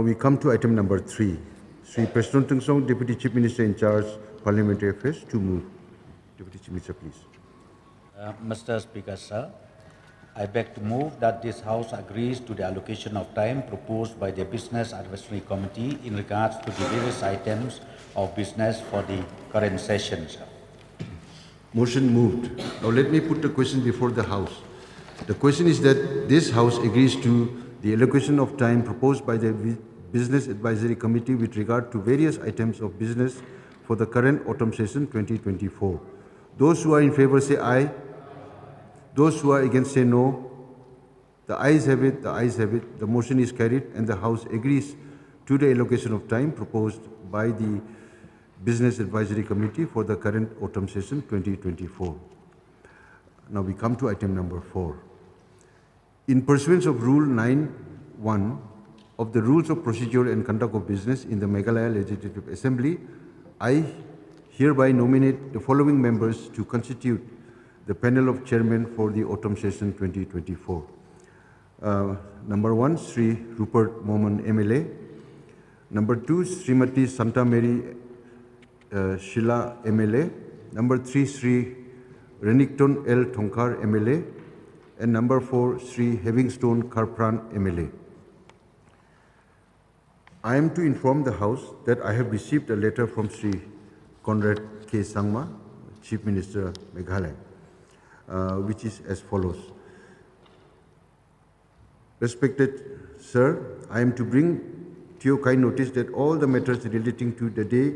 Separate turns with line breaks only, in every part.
We come to item number 3. Sri President Teng Song, Deputy Chief Minister in charge, Parliamentary Affairs, to move. Deputy Chief Minister, please.
Mr. Speaker, sir, I beg to move that this House agrees to the allocation of time proposed by the Business Advisory Committee in regards to the various items of business for the current session, sir.
Motion moved. Now let me put the question before the House. The question is that this House agrees to the allocation of time proposed by the Business Advisory Committee with regard to various items of business for the current autumn session 2024. Those who are in favor say aye. Those who are against say no. The ayes have it, the ayes have it. The motion is carried and the House agrees to the allocation of time proposed by the Business Advisory Committee for the current autumn session 2024. Now we come to item number 4. In pursuance of Rule 9(1) of the Rules of Procedure and Conduct of Business in the Meghalaya Legislative Assembly, I hereby nominate the following members to constitute the panel of chairmen for the autumn session 2024. Number 1, Sri Rupert Moman, MLA. Number 2, Srimati Santa Mary Sheila, MLA. Number 3, Sri Renington L. Thonkar, MLA. And number 4, Sri Havingstone Karpran, MLA. I am to inform the House that I have received a letter from Sri Conrad K. Sangma, Chief Minister, Meghalaya, which is as follows. Respected Sir, I am to bring to your kind notice that all the matters relating to the day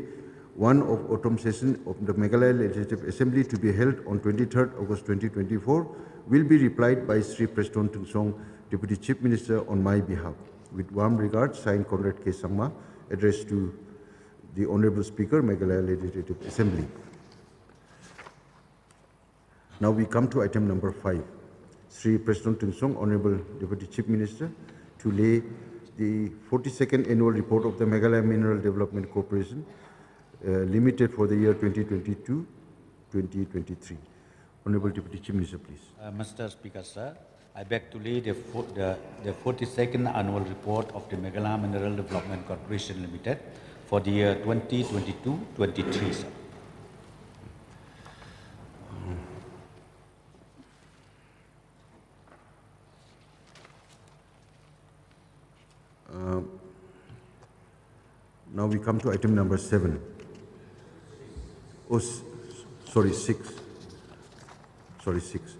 1 of autumn session of the Meghalaya Legislative Assembly to be held on 23rd August 2024 will be replied by Sri President Teng Song, Deputy Chief Minister, on my behalf. With warm regards, signed Conrad K. Sangma, addressed to the Honorable Speaker, Meghalaya Legislative Assembly. Now we come to item number 5. Sri President Teng Song, Honorable Deputy Chief Minister, to lay the 42nd Annual Report of the Meghalaya Mineral Development Corporation Limited for the year 2022-2023. Honorable Deputy Chief Minister, please.
Mr. Speaker, sir, I beg to lay the 42nd Annual Report of the Meghalaya Mineral Development Corporation Limited for the year 2022-23, sir.
Now we come to item number 7. Oh, sorry, 6. Sorry, 6.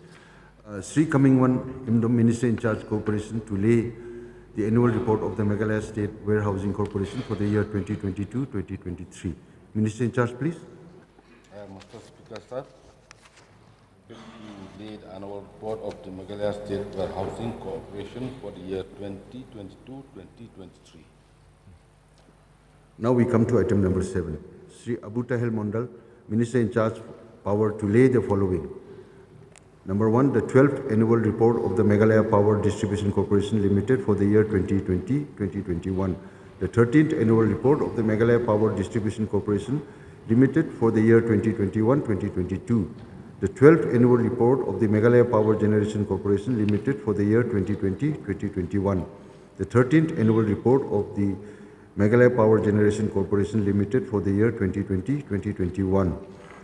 Sri Kamingwan, Minister in Charge Corporation, to lay the annual report of the Meghalaya State Warehousing Corporation for the year 2022-2023. Minister in Charge, please.
Mr. Speaker, sir, to lay the annual report of the Meghalaya State Warehousing Corporation for the year 2022-2023.
Now we come to item number 7. Sri Abu Tahil Mondal, Minister in Charge Power, to lay the following. Number 1, the 12th Annual Report of the Meghalaya Power Distribution Corporation Limited for the year 2020-2021. The 13th Annual Report of the Meghalaya Power Distribution Corporation Limited for the year 2021-2022. The 12th Annual Report of the Meghalaya Power Generation Corporation Limited for the year 2020-2021. The 13th Annual Report of the Meghalaya Power Generation Corporation Limited for the year 2020-2021.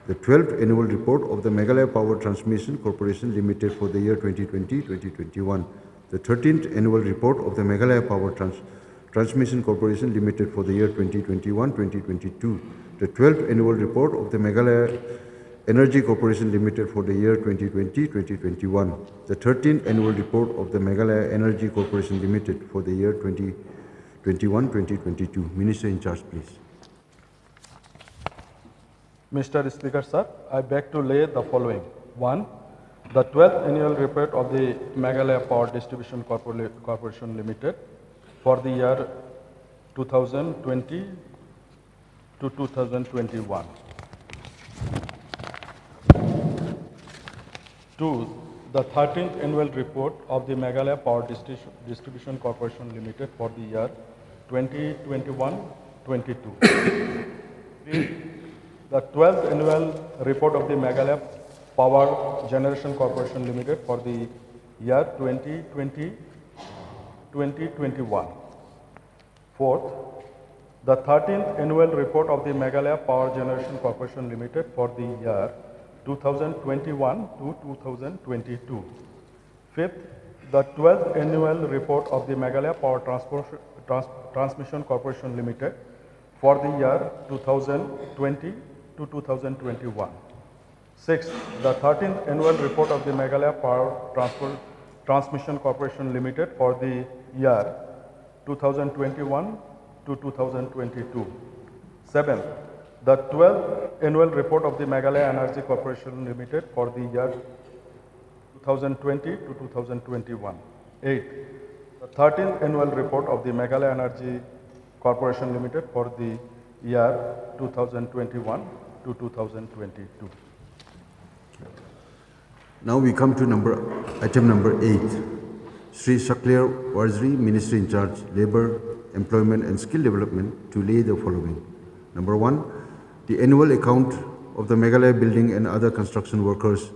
The 12th Annual Report of the Meghalaya Power Transmission Corporation Limited for the year 2020-2021. The 13th Annual Report of the Meghalaya Power Transmission Corporation Limited for the year 2021-2022. The 12th Annual Report of the Meghalaya Energy Corporation Limited for the year 2020-2021. The 13th Annual Report of the Meghalaya Energy Corporation Limited for the year 2021-2022. Minister in Charge, please.
Mr. Speaker, sir, I beg to lay the following. 1. The 12th Annual Report of the Meghalaya Power Distribution Corporation Limited for the year 2020 to 2021. 2. The 13th Annual Report of the Meghalaya Power Distribution Corporation Limited for the year 2021-22. 3. The 12th Annual Report of the Meghalaya Power Generation Corporation Limited for the year 2020-2021. Fourth, the 13th annual report of the Meghalaya Power Generation Corporation Limited for the year 2021 to 2022. Fifth, the 12th annual report of the Meghalaya Power Transmission Corporation Limited for the year 2020 to 2021. Sixth, the 13th annual report of the Meghalaya Power Transmission Corporation Limited for the year 2021 to 2022. Seventh, the 12th annual report of the Meghalaya Energy Corporation Limited for the year 2020 to 2021. Eighth, the 13th annual report of the Meghalaya Energy Corporation Limited for the year 2021 to 2022.
Now we come to item number 8. Sri Shaklir Waziri, Minister in charge, Labour, Employment and Skill Development, to lay the following. Number 1, the annual account of the Meghalaya Building and Other Construction Workers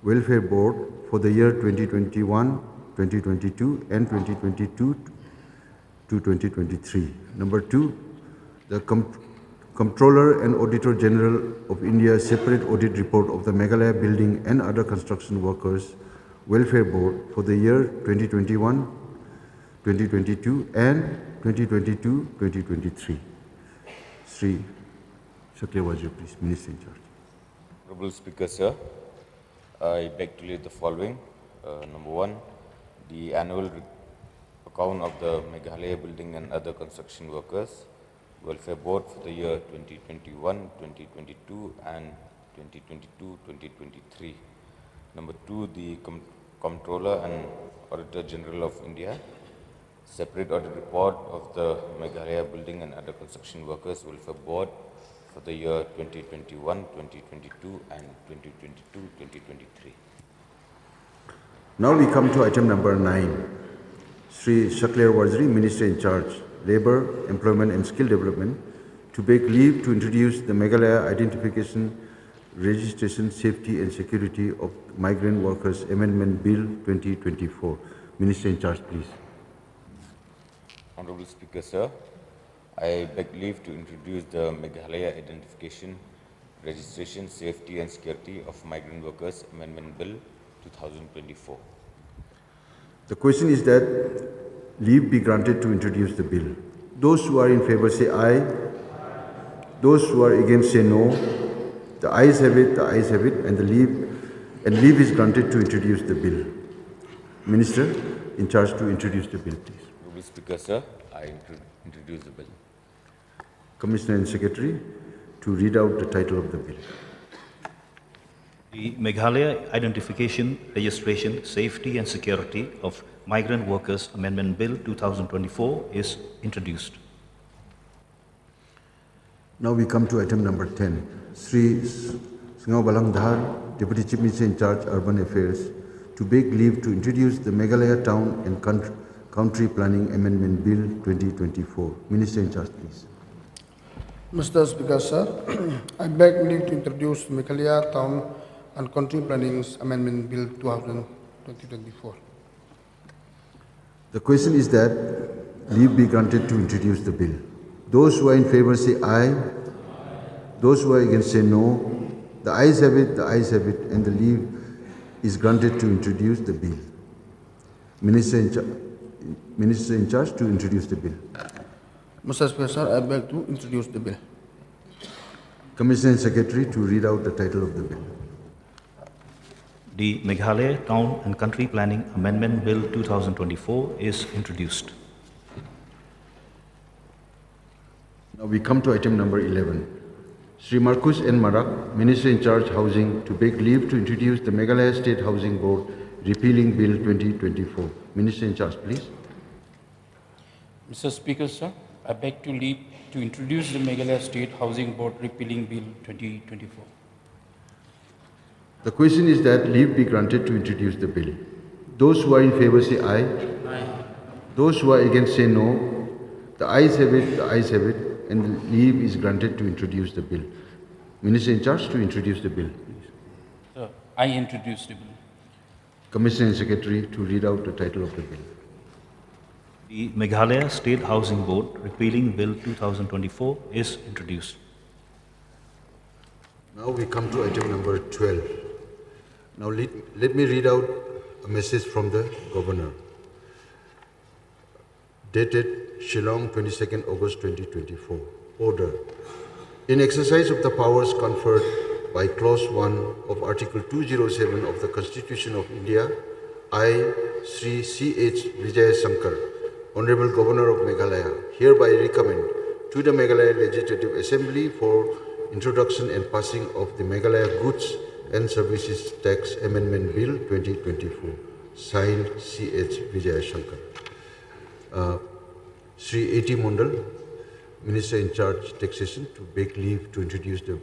Welfare Board for the year 2021, 2022 and 2022 to 2023. Number 2, the Comptroller and Auditor General of India separate audit report of the Meghalaya Building and Other Construction Workers Welfare Board for the year 2021, 2022 and 2022-2023. Sri Shaklir Waziri, please, Minister in charge.
Honorable Speaker, sir, I beg to lay the following. Number 1, the annual account of the Meghalaya Building and Other Construction Workers Welfare Board for the year 2021, 2022 and 2022-2023. Number 2, the Comptroller and Auditor General of India separate audit report of the Meghalaya Building and Other Construction Workers Welfare Board for the year 2021, 2022 and 2022-2023.
Now we come to item number 9. Sri Shaklir Waziri, Minister in charge, Labour, Employment and Skill Development, to beg leave to introduce the Meghalaya Identification, Registration, Safety and Security of Migrant Workers Amendment Bill 2024. Minister in charge, please.
Honorable Speaker, sir, I beg leave to introduce the Meghalaya Identification, Registration, Safety and Security of Migrant Workers Amendment Bill 2024.
The question is that leave be granted to introduce the bill. Those who are in favor say aye. Those who are against say no. The ayes have it, and leave is granted to introduce the bill. Minister in charge to introduce the bill, please.
Honorable Speaker, sir, I introduce the bill.
Commissioner and Secretary to read out the title of the bill.
The Meghalaya Identification, Registration, Safety and Security of Migrant Workers Amendment Bill 2024 is introduced.
Now we come to item number 10. Sri Singao Balangdhar, Deputy Chief Minister in charge, Urban Affairs, to beg leave to introduce the Meghalaya Town and Country Planning Amendment Bill 2024. Minister in charge, please.
Mr. Speaker, sir, I beg leave to introduce Meghalaya Town and Country Planning Amendment Bill 2024.
The question is that leave be granted to introduce the bill. Those who are in favor say aye. Those who are against say no. The ayes have it, and the leave is granted to introduce the bill. Minister in charge to introduce the bill.
Mr. Speaker, sir, I beg to introduce the bill.
Commissioner and Secretary to read out the title of the bill.
The Meghalaya Town and Country Planning Amendment Bill 2024 is introduced.
Now we come to item number 11. Sri Marcus N. Marak, Minister in charge Housing, to beg leave to introduce the Meghalaya State Housing Board repealing Bill 2024. Minister in charge, please.
Mr. Speaker, sir, I beg to leave to introduce the Meghalaya State Housing Board repealing Bill 2024.
The question is that leave be granted to introduce the bill. Those who are in favor say aye.
Aye.
Those who are against say no. The ayes have it, and leave is granted to introduce the bill. Minister in charge to introduce the bill, please.
Sir, I introduce the bill.
Commissioner and Secretary to read out the title of the bill.
The Meghalaya State Housing Board repealing Bill 2024 is introduced.
Now we come to item number 12. Now let me read out a message from the Governor. Dated Shillong, 22nd August 2024. Order. In exercise of the powers conferred by Clause 1 of Article 207 of the Constitution of India, I, Sri C.H. Vijay Shankar, Honorable Governor of Meghalaya, hereby recommend to the Meghalaya Legislative Assembly for introduction and passing of the Meghalaya Goods and Services Tax Amendment Bill 2024, signed C.H. Vijay Shankar. Sri A.T. Mondal, Minister in charge taxation, to beg leave to introduce the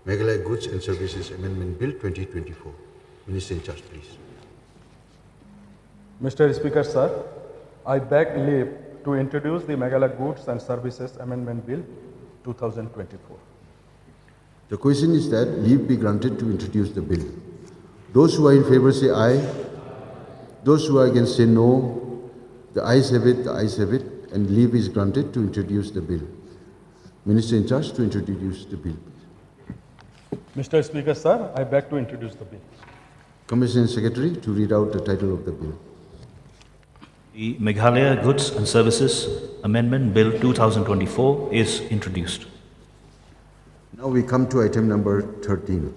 Meghalaya Goods and Services Amendment Bill 2024. Minister in charge, please.
Mr. Speaker, sir, I beg leave to introduce the Meghalaya Goods and Services Amendment Bill 2024.
The question is that leave be granted to introduce the bill. Those who are in favor say aye. Those who are against say no. The ayes have it, and leave is granted to introduce the bill. Minister in charge to introduce the bill.
Mr. Speaker, sir, I beg to introduce the bill.
Commissioner Secretary to read out the title of the bill.
The Meghalaya Goods and Services Amendment Bill 2024 is introduced.
Now we come to item number 13.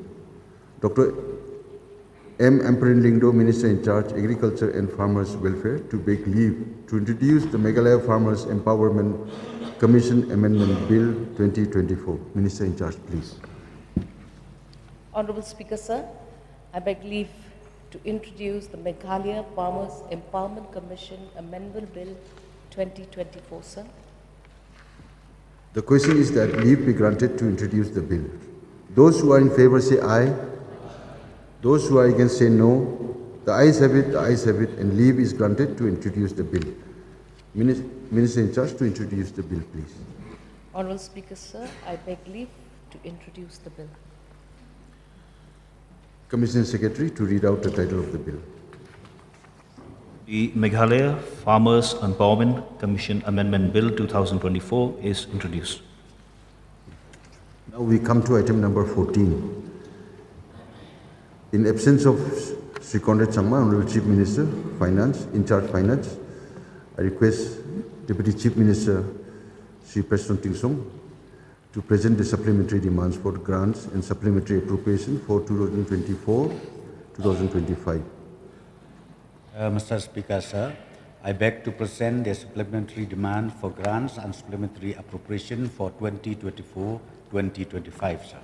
Dr. M. Amperin Lingdo, Minister in charge, Agriculture and Farmers Welfare, to beg leave to introduce the Meghalaya Farmers Empowerment Commission Amendment Bill 2024. Minister in charge, please.
Honorable Speaker, sir, I beg leave to introduce the Meghalaya Farmers Empowerment Commission Amendment Bill 2024, sir.
The question is that leave be granted to introduce the bill. Those who are in favor say aye. Those who are against say no. The ayes have it, and leave is granted to introduce the bill. Minister in charge to introduce the bill, please.
Honorable Speaker, sir, I beg leave to introduce the bill.
Commissioner Secretary to read out the title of the bill.
The Meghalaya Farmers Empowerment Commission Amendment Bill 2024 is introduced.
Now we come to item number 14. In absence of Sri Conrad Sangma, Honorable Chief Minister, Finance, in charge Finance, I request Deputy Chief Minister Sri Preston Tingsong to present the supplementary demands for grants and supplementary appropriation for 2024-2025.
Mr. Speaker, sir, I beg to present the supplementary demand for grants and supplementary appropriation for 2024-2025, sir.